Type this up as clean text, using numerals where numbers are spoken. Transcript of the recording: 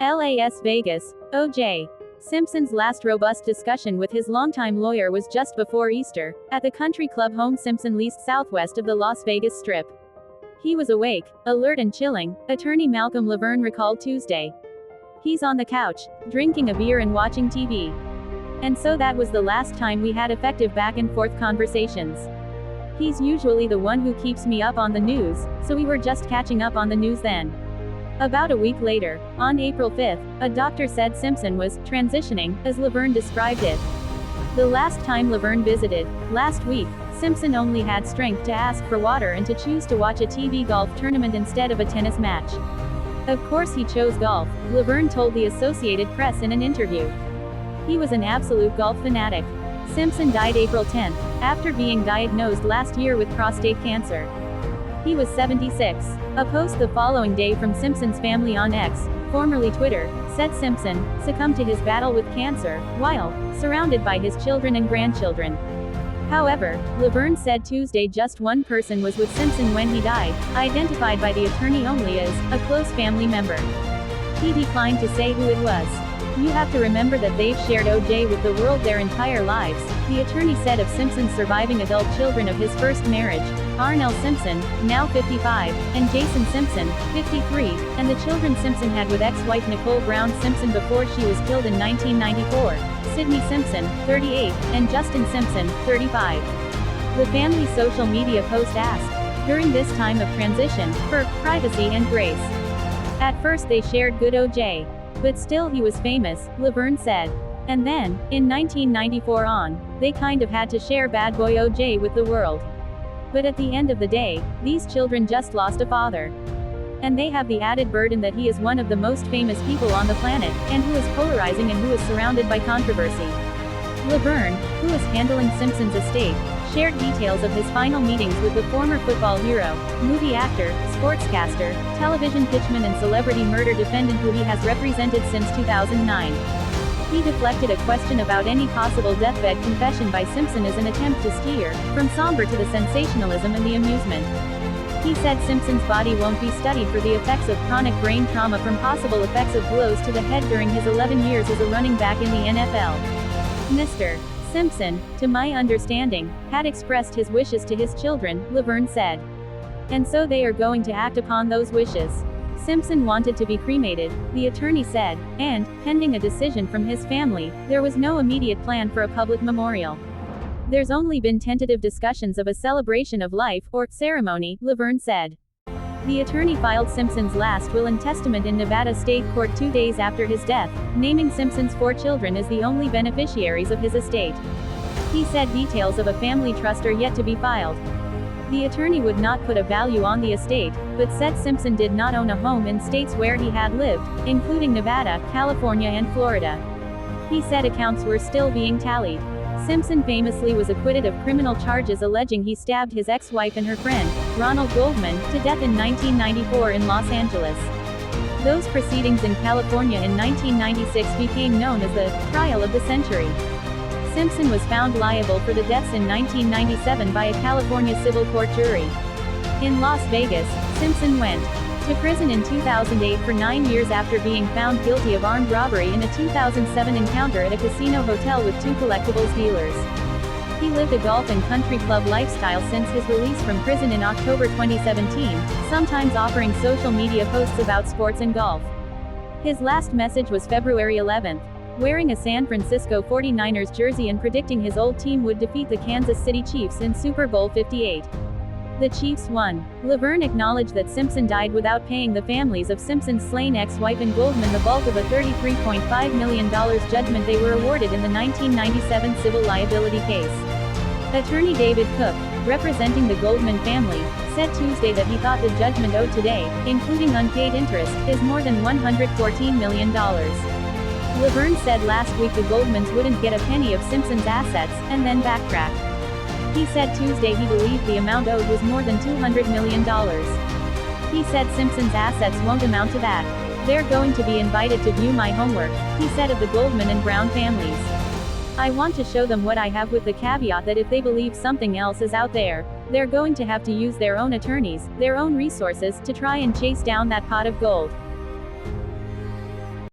Las Vegas. OJ Simpson's last robust discussion with his longtime lawyer was just before Easter, at the country club home Simpson leased southwest of the Las Vegas Strip. He was awake, alert and chilling, attorney Malcolm LaVergne recalled Tuesday. He's on the couch, drinking a beer and watching TV. And so that was the last time we had effective back-and-forth conversations. He's usually the one who keeps me up on the news, so we were just catching up on the news then. About a week later, on April 5, a doctor said Simpson was transitioning, as LaVergne described it. The last time LaVergne visited, last week, Simpson only had strength to ask for water and to choose to watch a TV golf tournament instead of a tennis match. Of course he chose golf, LaVergne told the Associated Press in an interview. He was an absolute golf fanatic. Simpson died April 10, after being diagnosed last year with prostate cancer. He was 76. A post the following day from Simpson's family on X, formerly Twitter, said Simpson succumbed to his battle with cancer, while surrounded by his children and grandchildren. However, LaVergne said Tuesday just one person was with Simpson when he died, identified by the attorney only as a close family member. He declined to say who it was. You have to remember that they've shared OJ with the world their entire lives, the attorney said of Simpson's surviving adult children of his first marriage, Arnell Simpson, now 55, and Jason Simpson, 53, and the children Simpson had with ex-wife Nicole Brown Simpson before she was killed in 1994, Sydney Simpson, 38, and Justin Simpson, 35. The family's social media post asked, during this time of transition, for privacy and grace. At first they shared good OJ. But still he was famous, LaVergne said. And then, in 1994 on, they kind of had to share bad boy OJ with the world. But at the end of the day, these children just lost a father. And they have the added burden that he is one of the most famous people on the planet, and who is polarizing and who is surrounded by controversy. LaVergne, who is handling Simpson's estate, shared details of his final meetings with the former football hero, movie actor, sportscaster, television pitchman and celebrity murder defendant who he has represented since 2009. He deflected a question about any possible deathbed confession by Simpson as an attempt to steer from somber to the sensationalism and the amusement. He said Simpson's body won't be studied for the effects of chronic brain trauma from possible effects of blows to the head during his 11 years as a running back in the NFL. Mr. Simpson, to my understanding, had expressed his wishes to his children, LaVergne said. And so they are going to act upon those wishes. Simpson wanted to be cremated, the attorney said, and, pending a decision from his family, there was no immediate plan for a public memorial. There's only been tentative discussions of a celebration of life, or ceremony, LaVergne said. The attorney filed Simpson's last will and testament in Nevada State Court 2 days after his death, naming Simpson's 4 children as the only beneficiaries of his estate. He said details of a family trust are yet to be filed. The attorney would not put a value on the estate, but said Simpson did not own a home in states where he had lived, including Nevada, California and Florida. He said accounts were still being tallied. Simpson famously was acquitted of criminal charges alleging he stabbed his ex-wife and her friend, Ronald Goldman, to death in 1994 in Los Angeles. Those proceedings in California in 1996 became known as the trial of the century. Simpson was found liable for the deaths in 1997 by a California civil court jury. In Las Vegas, Simpson went to prison in 2008 for 9 years after being found guilty of armed robbery in a 2007 encounter at a casino hotel with 2 collectibles dealers. He lived a golf and country club lifestyle since his release from prison in October 2017, sometimes offering social media posts about sports and golf. His last message was February 11, wearing a San Francisco 49ers jersey and predicting his old team would defeat the Kansas City Chiefs in Super Bowl 58. The Chiefs won. LaVergne acknowledged that Simpson died without paying the families of Simpson's slain ex-wife and Goldman the bulk of a $33.5 million judgment they were awarded in the 1997 civil liability case. Attorney David Cook, representing the Goldman family, said Tuesday that he thought the judgment owed today, including unpaid interest, is more than $114 million. LaVergne said last week the Goldmans wouldn't get a penny of Simpson's assets, and then backtracked. He said Tuesday he believed the amount owed was more than $200 million. He said Simpson's assets won't amount to that. They're going to be invited to view my homework, he said of the Goldman and Brown families. I want to show them what I have with the caveat that if they believe something else is out there, they're going to have to use their own attorneys, their own resources, to try and chase down that pot of gold.